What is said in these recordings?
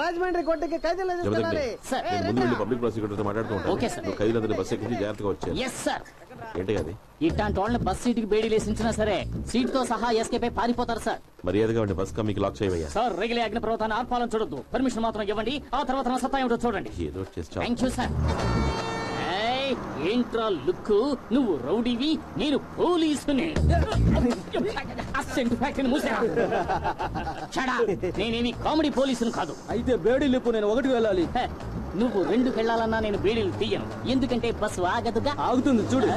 రాజమండ్రి కొట్టుకి ఖైదీలు తీసుకెళ్ళాలి. Public prosecutor మాట్లాడుతూ ఉంటాను. ఖైదీలందరూ బస్ ఎక్కించి జాగ్రత్తగా వచ్చారు. ఏంటి అది? ఇట్లాంటి వాళ్ళని బస్ సీట్ కి బేడీ లేసించినా సరే సీట్ తో సహా ఎస్కేప్ అయి పారిపోతారు సార్. మర్యాదగా ఉంటే బస్ కమ్మికి లాక్ చేయవయ్యా. సార్ రెగ్యులే అగ్ని పర్వతాన్ని ఆర్పాలని చూడొద్దు. పర్మిషన్ మాత్రం ఇవ్వండి. ఆ తర్వాత నా సత్తా ఏమిటో చూడండి. ఏదో థ్యాంక్ యూ సార్. ఏంట్రా లుక్, నువ్వు రౌడీవి, నేను పోలీసుని. అసెంట్ ఫ్యాక్టరీ మూసా. నేనేమి కామెడీ పోలీసును కాదు. అయితే బేడీ లేపు, నేను ఒకటికి వెళ్ళాలి. నువ్వు రెండుకి వెళ్ళాలన్నా నేను బేడీలు తీయను. ఎందుకంటే బస్సు ఆగదుగా. ఆగుతుంది చూడు.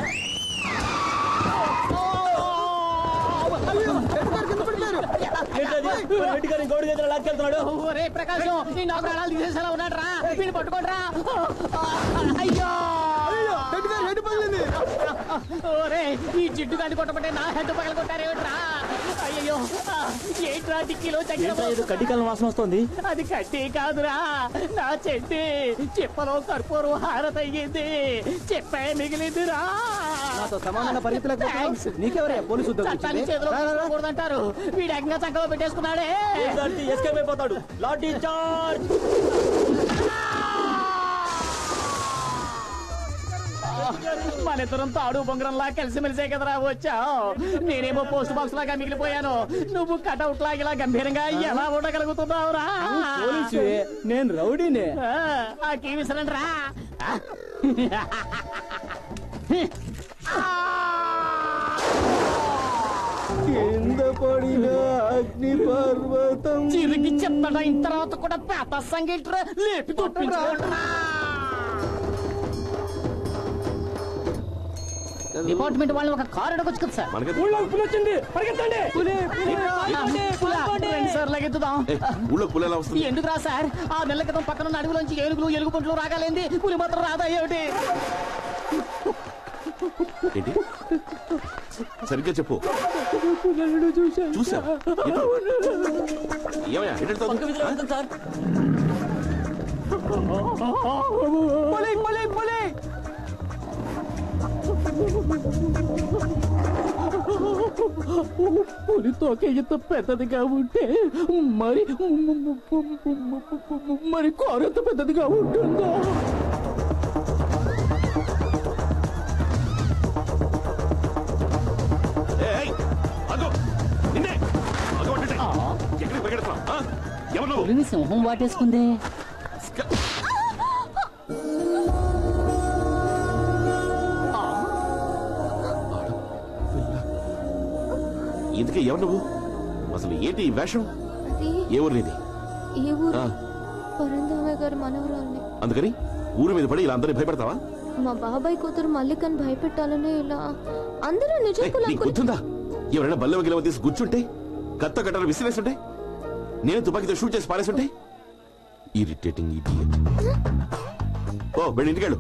ఒరే ప్రకాశం, నీ నా ప్రాణాలు తీసేసేలా ఉన్నాడు రా. వీళ్ళు పట్టుకోండిరా. అయ్యో ఒరే, ఈ జిడ్డు గాని కొట్టబట్టే నా హెడ్ పగల కొట్టారేమిట్రా? అయ్యో ఏంట్రా టిక్కీలో కడ్డికాలం వాసన వస్తుంది. అది కట్టి కాదురా, నా చెట్టి. చెప్పలో కర్పూరం హారతయ్యింది, చెప్పే మిగిలిందిరా. నాతో సమానంగా పరిగెత్తలేకపోతున్నావు. నీకెవరయ్యా పోలీసు చట్టాన్ని చేతిలో కూడదంటారు. వీడు ఏకంగా చంకలో పెట్టేసుకున్నాడే. ఎస్కేప్ అయిపోతాడు. లాఠీ చార్జ్. మన ఇద్దరం తాడు బొంగరంలా కలిసిమెలిసే కదరా వచ్చావు. నేనేమో పోస్ట్ బాక్స్ లాగా మిగిలిపోయాను. నువ్వు కటౌట్ లాగా గంభీరంగా ఎలా ఉండగలుగుతున్నావురా? నేను రౌడీనే. ఆ కీ విసరండి రా. కింద పడిన అగ్ని పర్వతం చిరిగి చెత్తడ అయిన తర్వాత కూడా పేత సంగీట్రా లేపి తొప్పించుకుంటున్నా. డిపార్ట్మెంట్ వాళ్ళని ఒక కారు అడగొచ్చు కదా సార్. ఎందుకు రా సార్? ఆ నెల క్రితం పక్కన అడుగులోంచి ఏనుగులు ఎలుగుబంట్లు రాగాలేంది, పులి మాత్రం రాదా ఏమిటి? సరిగ్గా చెప్పు. చూసా పులి తోక ఎంత పెద్దదిగా ఉంటే మరి కారు ఎంత పెద్దదిగా ఉంటుందో. పులిని సింహం వాటేసుకుంది. ఇందుకే ఎవరు నువ్వు? అసలు ఏంటి ఈ వేషం? ఏ ఊరు నీది? గారి మనవరాల్ని. అందుకని ఊరి మీద పడి ఇలా అందరినీ భయపెడతావా? మా బాబాయ్ కూతురు మల్లికని భయపెట్టాలని ఇలా అందరూ గుర్తుందా? ఎవరైనా బల్లె గిలవ తీసి కూర్చుంటే, కత్త కట్టలు విసిరేస్తుంటే, నేను తుపాకీతో షూట్ చేసి పారేస్తుంటే, ఇరిటేటింగ్ ఇడియట్. ఓ వెళ్ళి ఇంటికెళ్ళు.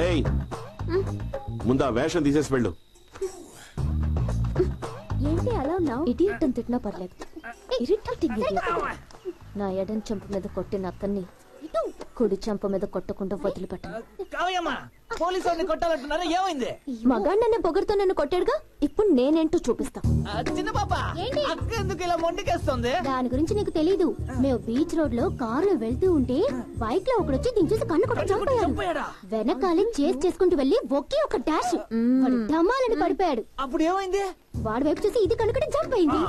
ఏయ్, ముందు ఆ వేషం తీసేసి వెళ్ళు. ఏంటి అలా ఉన్నావు? ఇడియట్ అని తిట్టినా పర్లేదు. Irritating idiot. నా ఎడం చెంప మీద కొట్టిన అక్కని కుడి చెంప మీద కొట్టకుండా వదిలిపెట్టను. మగాడినే పొగరుతో నన్ను కొట్టాడుగా, ఇప్పుడు నేనేంటో చూపిస్తా. దాని గురించి నీకు తెలీదు. మేము బీచ్ రోడ్ లో కారులో వెళ్తూ ఉంటే బైక్ లో ఒకడొచ్చి దించేసి కన్ను కొట్టి చంపాడు. వెనకాలే చేసి చేసుకుంటూ వెళ్లి ఒకే ఒక డాష్ ఢమాలని పడిపోయాడు. అప్పుడు ఏమైంది? వాడి వైపు చూసి ఇది కనుకటి చంపైంది.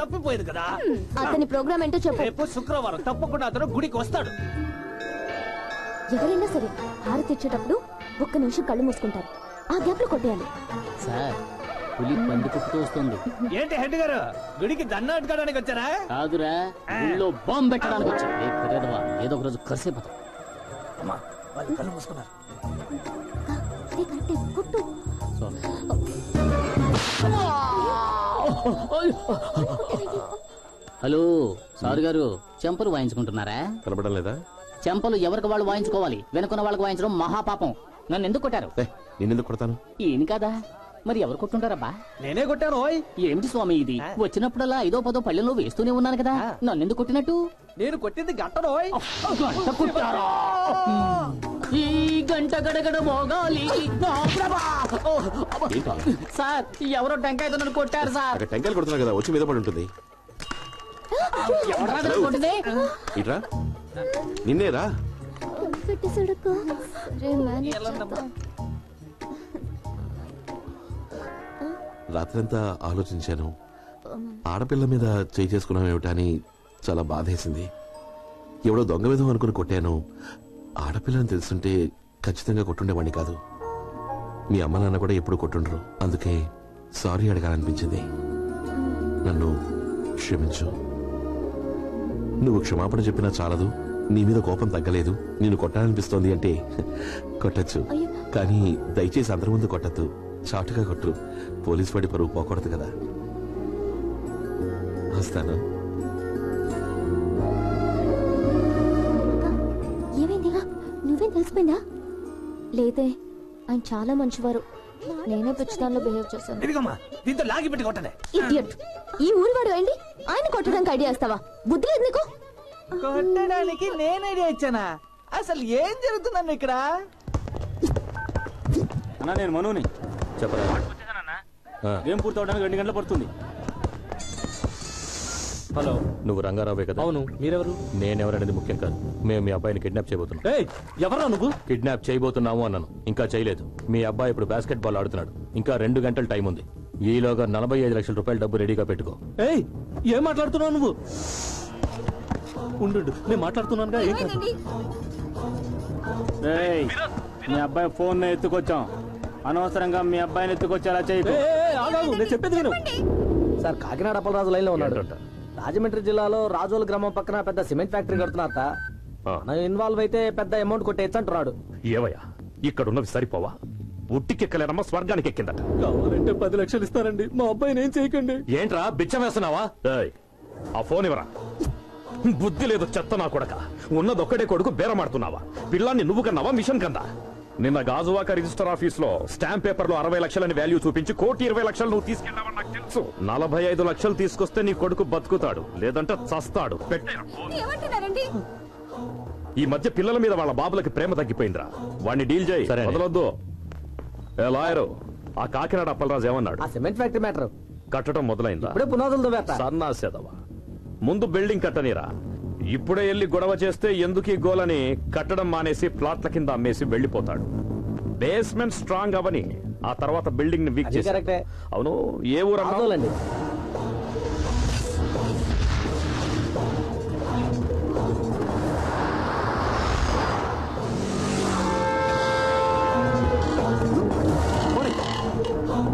తప్పిపోయేది కదా. అతని ప్రోగ్రామ్ ఏంటో చెప్పు. శుక్రవారం తప్పకుండా అతను గుడికి వస్తాడు. ఎవరైనా సరే హారతి ఇచ్చేటప్పుడు 1 నిమిషం కళ్ళు మూసుకుంటారు. ఆ గ్యాప్ లో కొట్టేయాలి. సార్, పులి పంది కుట్టుతూ వస్తుంది. ఏంటి హెడ్ గారు, గుడికి దండడానికి వచ్చారా? కాదురా, గుళ్ళో బాంబు పెట్టడానికి వచ్చా. ఏదో ఒక రోజు కరిసిపోతాం. అమ్మా, వాళ్ళు కళ్ళు మూసుకున్నారు. కొట్టు. హలో సార్ గారు, చెంపలు వాయించుకుంటున్నారా? కనబడం లేదా? చెంపలు ఎవరికి వాళ్ళు వాయించుకోవాలి, వెనుకున్న వాళ్ళకి వాయించడం మహాపాపం. నన్ను ఎందుకు కొట్టారు? నేనెందుకు కొడతాను? ఈయన కాదా మరి ఎవరు కొట్టుంటారబ్బా? నేనే కొట్టాను. ఏమిటి స్వామి ఇది? వచ్చినప్పుడల్లా 5ో 10ో పళ్ళెంలో వేస్తూనే ఉన్నాను కదా, నన్ను ఎందుకు కొట్టినట్టు? నేను కొట్టింది గంటను. గంట కొట్టారా? ఈ గంట గడగడ మోగాలి. ఓ, అబ్బా. ఏంటి? సార్ ఎవరో టెంకాయతో నన్ను కొట్టారు సార్. అక్కడ టెంకాయలు కొడుతున్నా కదా, వచ్చి మీద పడి ఉంటుంది. ఎవరా నన్ను కొట్టింది? ఇట్రా, నిన్నేరా. పెట్టేసాడక్క. సరే మేనేజ్ చేద్దాం. రాత్రంతా ఆలోచించాను. ఆడపిల్ల మీద చేయి చేసుకున్నాం ఏమిటా అని చాలా బాధేసింది. ఎవడో దొంగ విధం అనుకుని కొట్టాను. ఆడపిల్లని తెలుసుంటే ఖచ్చితంగా కొట్టుండేవాడిని కాదు. మీ అమ్మ నాన్న కూడా ఎప్పుడు కొట్టుండ్రు. అందుకే సారీ అడగాలనిపించింది. నన్ను క్షమించు. నువ్వు క్షమాపణ చెప్పినా చాలదు. నీ మీద కోపం తగ్గలేదు. నిన్ను కొట్టాలనిపిస్తోంది అంటే కొట్టచ్చు. కానీ దయచేసి అందరి ముందు కొట్టద్దు. చాటుగా కొట్టు. పోలీసు వాడి పరువు పోకూడదు కదా. వస్తాను. ఏమైంది? నువ్వేం తెలిసిపోయిందా? లేదే, ఆయన చాలా మంచివారు. నేనే పిచ్చిదానిలో బిహేవ్ చేశాను. ఇదిగమ్మా, దీంతో లాగి పెట్టి కొట్టండి. ఇడియట్. ఈ ఊరి వాడు ఏంటి ఆయన కొట్టడానికి ఐడియా ఇస్తావా? బుద్ధి లేదు నీకు? కొట్టడానికి నేను ఐడియా ఇచ్చానా? అసలు ఏం జరుగుతుందన్న ఇక్కడ? అన్నా నేను మనుని. చెప్పరా. గేమ్ పూర్తవడానికి 2 గంటలు పడుతుంది. హలో, నువ్వు రంగారావే కదా? అవును, మీరెవరు? నేనెవరనేది ముఖ్యం కాదు. మేము మీ అబ్బాయిని కిడ్నాప్ చేయబోతున్నాం. ఎవరా నువ్వు? కిడ్నాప్ చేయబోతున్నాము అన్నాను, ఇంకా చేయలేదు. మీ అబ్బాయి ఇప్పుడు బాస్కెట్ బాల్ ఆడుతున్నాడు. ఇంకా 2 గంటల టైం ఉంది. ఈలోగా 45 లక్షల రూపాయల డబ్బు రెడీగా పెట్టుకో. ఏం మాట్లాడుతున్నావు నువ్వు? ఉండు, నేను మాట్లాడుతున్నానుగా. మీ అబ్బాయి ఫోన్ ఎత్తుకొచ్చాం. అనవసరంగా మీ అబ్బాయిని ఎత్తుకొచ్చేలా చేయకు. నేను చెప్పేది విను. సార్, కాకినాడ అప్పలరాజు లైన్ లో ఉన్నాడు. రాజమండ్రి జిల్లాలో రాజోల గ్రామం పక్కన పెద్ద సిమెంట్ ఫ్యాక్టరీ కడుతున్నారట. మనం ఇన్వాల్వ్ అయితే పెద్ద అమౌంట్ కొట్టేయచ్చు అంటున్నాడు. ఏవయ్యా, ఇక్కడున్నవి సరిపోవా? ఉట్టికెక్కలేనమ్మా, స్వర్గానికి ఎక్కిందట. కావాలంటే 10 లక్షలు ఇస్తారండి. మా అబ్బాయిని ఏం చేయకండి. ఏంట్రా బిచ్చం వేస్తున్నావా? ఆ ఫోన్ ఇవ్వరా. బుద్ధి లేదు చెత్త నా కొడక. ఉన్నదొక్కడే కొడుకు బేరమాడుతున్నావా? పిల్లాన్ని నువ్వు కన్నావా మిషన్ కన్నా? నిన్న గాజువాక రిజిస్టర్ ఆఫీస్ లో స్టాంప్ పేపర్ లో 60 లక్షలని వాల్యూ చూపించి 1,20,00,000 నువ్వు తీసుకెళ్ళావని నాకు తెలుసు. 45 లక్షలు తీసుకొస్తే నీ కొడుకు బతుకుతాడు, లేదంటే చస్తాడు. ఈ మధ్య పిల్లల మీద వాళ్ళ బాబులకి ప్రేమ తగ్గిపోయిందిరా. వాడిని డీల్ చేయి, వదలొద్దు. ఏ లాయరు, ఆ కాకినాడ అప్పలరాజు ఏమన్నాడు? ఆ సిమెంట్ ఫ్యాక్టరీ మ్యాటర్ కట్టడం మొదలైందా? ఇప్పుడే పునాదులతో వేస్తా. సన్నాసేదవా, ముందు బిల్డింగ్ కట్టనీరా. ఇప్పుడే వెళ్ళి గొడవ చేస్తే ఎందుకీ గోలని కట్టడం మానేసి ప్లాట్ల కింద అమ్మేసి వెళ్లిపోతాడు. బేస్మెంట్ స్ట్రాంగ్ అవని, ఆ తర్వాత బిల్డింగ్ ని వీక్ చేసి. కరెక్టే. అవును, ఏ ఊరు అన్నావు?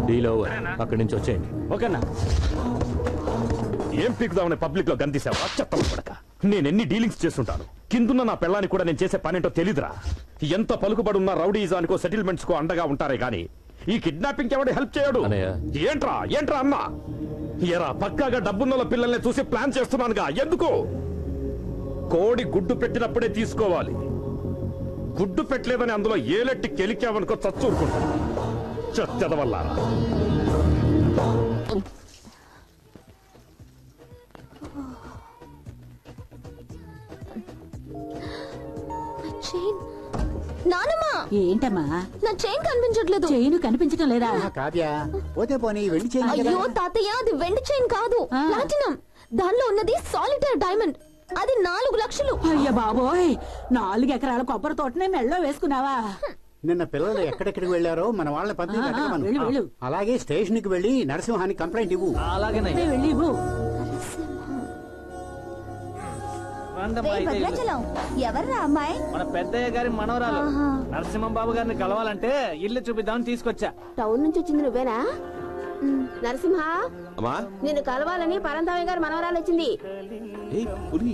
Deal over. అక్కడి నుంచి వచ్చేయండి. ఓకేనా? ఏం పీకుదామని పబ్లిక్ లో గంతీసావా చెత్త పడక? నేనెన్ని డీలింగ్స్ చేస్తుంటాను. కిందున్న నా పెళ్ళానికి కూడా నేను చేసే పనేంటో తెలీదురా. ఎంత పలుకుబడున్నా రౌడీజానికో సెటిల్మెంట్స్ కో అండగా ఉంటారే గాని ఈ కిడ్నాపింగ్ ఎవడు హెల్ప్ చేయడు. ఏంట్రా ఏంట్రా అన్నా? ఎరా, పక్కాగా డబ్బున్న పిల్లల్ని చూసి ప్లాన్ చేస్తున్నానుగా. ఎందుకు? కోడి గుడ్డు పెట్టినప్పుడే తీసుకోవాలి. గుడ్డు పెట్టలేదని అందులో ఏలెట్టి కెలికావనుకో చచ్చూరుకుంటా. చెత్తద వల్ల ఏంటమ్మా? నా చైన్ కనిపించట్లేదు. చైన్ కనిపించడం లేదా? కావ్య, పోతే పోనీ వెండి చైన్. అయ్యో తాతయ్య, అది వెండి చైన్ కాదు, ప్లాటినం. దానిలో ఉన్నది సాలిటైర్ డైమండ్. అది 4 లక్షలు. అయ్య బాబోయ్, 4 ఎకరాల కొబ్బరి తోటనే మెళ్ళో వేసుకున్నావా? నిన్న పిల్లలు ఎక్కడెక్కడికి వెళ్లారో మన వాళ్ళని పంపించి అలాగే స్టేషన్ కి వెళ్లి నరసింహానికి కంప్లైంట్ ఇవ్వు. అలాగే వెళ్ళి ఇవ్వు. ఎవర్రా అమ్మాయి? మన పెద్దయ్య గారి మనవరాలు. నరసింహం బాబు గారిని కలవాలంటే ఇల్లు చూపిద్దామని తీసుకొచ్చా. టౌన్ నుంచి వచ్చింది నువ్వేనా? నరసింహ, అమ్మా, నిన్ను కలవాలని పరంధామయ్య గారి మనవరాలు వచ్చింది. పులి,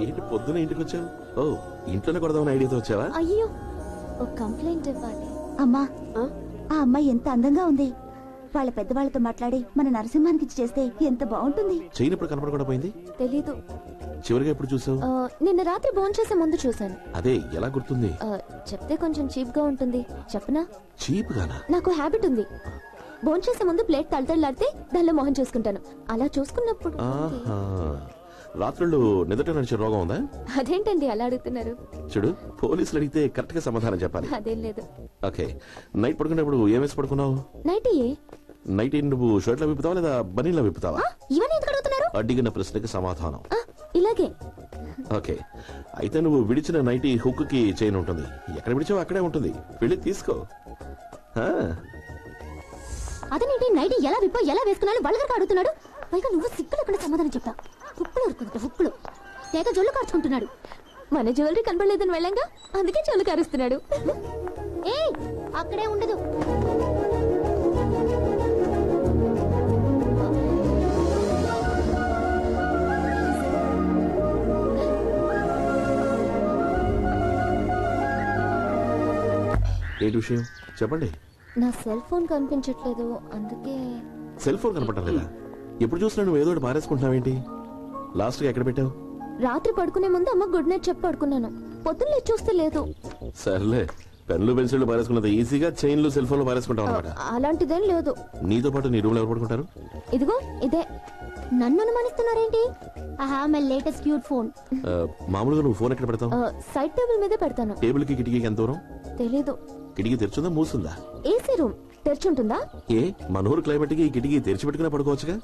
ఏంటి పొద్దున ఇంటికి వచ్చావు? ఓ, ఇంట్లోనే కొడదామని ఐడియాతో వచ్చావా? అయ్యో, ఒక కంప్లైంట్ ఇవ్వాలి. అమ్మా, ఆ అమ్మాయి ఎంత అందంగా ఉంది. వాళ్ళ పెద్దవాళ్ళతో మాట్లాడి మన నరసింహానికి ఇచ్చి చేస్తే ఎంత బాగుంటుంది. చైన్ ఎప్పుడు కనపడకుండా పోయింది? తెలీదు. చివరిగా ఎప్పుడు చూసావు? నిన్న రాత్రి భోంచేసే ముందు చూసాను. అదే, ఎలా గుర్తుంది? చెప్తే కొంచెం చీప్ గా ఉంటుంది. చెప్పనా? చీప్ గానా? నాకు హ్యాబిట్ ఉంది. భోంచేసే ముందు ప్లేట్ తలతలాడితే దానిలో మొహం చూసుకుంటాను. అలా చూసుకున్నప్పుడు రాత్రుళ్ళు నిద్ర నడిచే రోగం ఉందా? అదేంటండి అలా అడుగుతున్నారు? చూడు, పోలీసులు అడిగితే కరెక్ట్ గా సమాధానం చెప్పాలి. అదేం లేదు. ఓకే, నైట్ పడుకునేప్పుడు ఏం వేసి పడుకున్నావు? నైట్ నైట్ నువ్వు షర్ట్లో విప్పుతావా లేదా బనీలో విప్పుతావా? ఇవన్నీ ఎందుకు అడుగుతున్నారు? అడిగిన ప్రశ్నకి సమాధానం. ఇలాగే. ఓకే, అయితే నువ్వు విడిచిన నైటీ హుక్ కి చైన్ ఉంటుంది. ఎక్కడ విడిచావు అక్కడే ఉంటుంది, వెళ్ళి తీసుకో. అతనేంటి నైట్ ఎలా విప్పో ఎలా వేసుకున్నాను బలగరగా అడుగుతున్నాడు. పైగా నువ్వు సిక్కులు ఎక్కడ సమాధానం చెప్తా. హుక్కులు ఉరుకుంటా హుక్కులు తెగ జొల్లు కార్చుకుంటున్నాడు. మన జ్యువెలరీ కనబడలేదని వెళ్ళంగా అందుకే జొల్లు కారుస్తున్నాడు. ఏ అక్కడే ఉండదు. ఏంటి విషయం చెప్పండి. నా సెల్ ఫోన్ కనిపించట్లేదు, అందుకే. సెల్ ఫోన్ కనపడటం లేదా? ఎప్పుడు చూసినా నువ్వు ఏదో ఒకటి మారేసుకుంటున్నావేంటి? లాస్ట్ గా ఎక్కడ పెట్టావు? రాత్రి పడుకునే ముందు అమ్మ గుడ్ నైట్ చెప్పి పడుకున్నాను. పొద్దున్న లేచి చూస్తే లేదు. సర్లే, పెన్లు పెన్సిళ్లు మారేసుకున్నది ఈజీగా చైన్లు సెల్ ఫోన్లు మారేసుకుంటావు అనమాట. అలాంటిదేం లేదు. నీతో పాటు నీ రూమ్ లో ఎవరు పడుకుంటారు? ఇదిగో ఇదే. నన్ను అనుమానిస్తున్నారేంటి? My latest cute phone. మామూలుగా నువ్వు ఫోన్ ఎక్కడ పెడతావు? సైడ్ టేబుల్ మీదే పెడతాను. టేబుల్ కి కిటికీకి ఎంత దూరం? తెలీదు. కిటికీ తెరుచుందా మూసుందా? ఏసీ రూమ్ తెరిచుంటుందా? ఏ మనూరు క్లైమేట్ కి కిటికీ తెరిచి పెట్టుకునే పడుకోవచ్చుగా.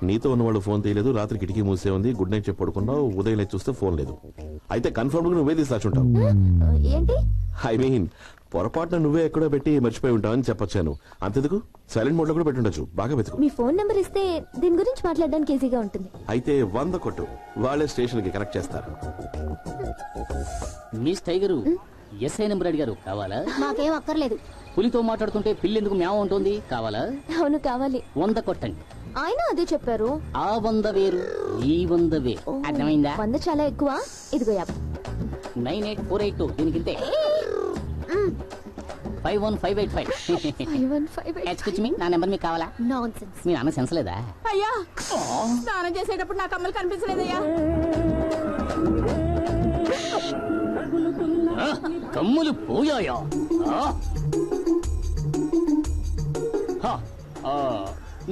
నీతో ఉన్న వాళ్ళు ఫోన్ తీయలేదు, రాత్రి కిటికీ మూసే ఉంది, గుడ్ నైట్ చెప్పి పడుకున్నావు, ఉదయం లేచి చూస్తే ఫోన్ లేదు. అయితే కన్ఫర్మ్ గా నువ్వే తీసి దాచుంటావు. ఏంటి? ఐ మీన్ పొరపాటున నువ్వే ఎక్కడో పెట్టి మర్చిపోయి ఉంటావని చెప్పొచ్చాను. అంతెందుకు సైలెంట్ మోడ్ లో కూడా పెట్టుండొచ్చు. బాగా వెతుకు. మీ ఫోన్ నెంబర్ ఇస్తే దీని గురించి మాట్లాడడానికి ఈజీగా ఉంటుంది. అయితే 100 కొట్టు, వాళ్ళే స్టేషన్ కి కనెక్ట్ చేస్తారు. మిస్ టైగరు ఎస్ఐ నెంబర్ అడిగారు, కావాలా? మాకేం అక్కర్లేదు. పులితో మాట్లాడుతుంటే పిల్లి ఎందుకు మ్యావ్ ఉంటుంది, కావాలా? అవును కావాలి. 100 కొట్టండి. ఆయన అదే చెప్పారు. ఆ 100 వేరు, ఈ 100 వేరు. అర్థమైందా? 100 చాలా ఎక్కువ. ఇదిగో 98482 దీనికింతే. 51585. ఎక్స్క్యూజ్ మీ, నా నెంబర్ మీకు కావాలా? నాన్సెన్స్. మీ నాన్న సెన్స్ లేదా? అయ్యా స్నానం చేసేటప్పుడు నా కమ్మలు కనిపించలేదయ్యా. కమ్ములు పోయాయా?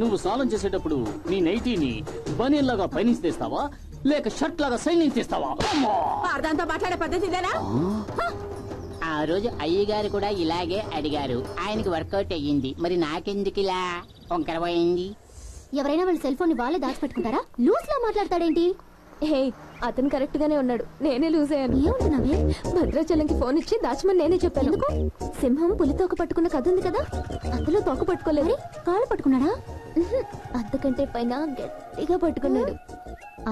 నువ్వు స్నానం చేసేటప్పుడు నీ నైటీని బనీన్ లాగా పైనుంచి తీస్తావా లేక షర్ట్ లాగా సైడ్ నుంచి తీస్తావా? అర్థంతో మాట్లాడే పద్ధతి ఇదేనా? ఆ రోజు అయ్యగారు కూడా ఇలాగే అడిగారు, ఆయనకి వర్కౌట్ అయ్యింది. మరి నాకెందుకు ఇలా వంకరపోయింది? ఎవరైనా వాళ్ళ సెల్ ఫోన్ వాళ్ళే దాచిపెట్టుకుంటారా? లూజ్ లా మాట్లాడతాడేంటి? హే, అతను కరెక్ట్ గానే ఉన్నాడు, నేనే లూజ్ అయ్యాను. ఏమంటున్నావే? భద్రాచలంకి ఫోన్ ఇచ్చి దాచమని నేనే చెప్పాను. ఎందుకు? సింహం పులి తోక పట్టుకున్న కథ ఉంది కదా, అందులో తోక పట్టుకోలేదు, కాళ్ళు పట్టుకున్నాడా? అంతకంటే పైన గట్టిగా పట్టుకున్నాడు.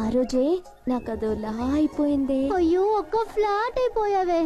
ఆ రోజే నాకు అదోలా అయిపోయింది. అయ్యో, ఒక్క ఫ్లాట్ అయిపోయావే.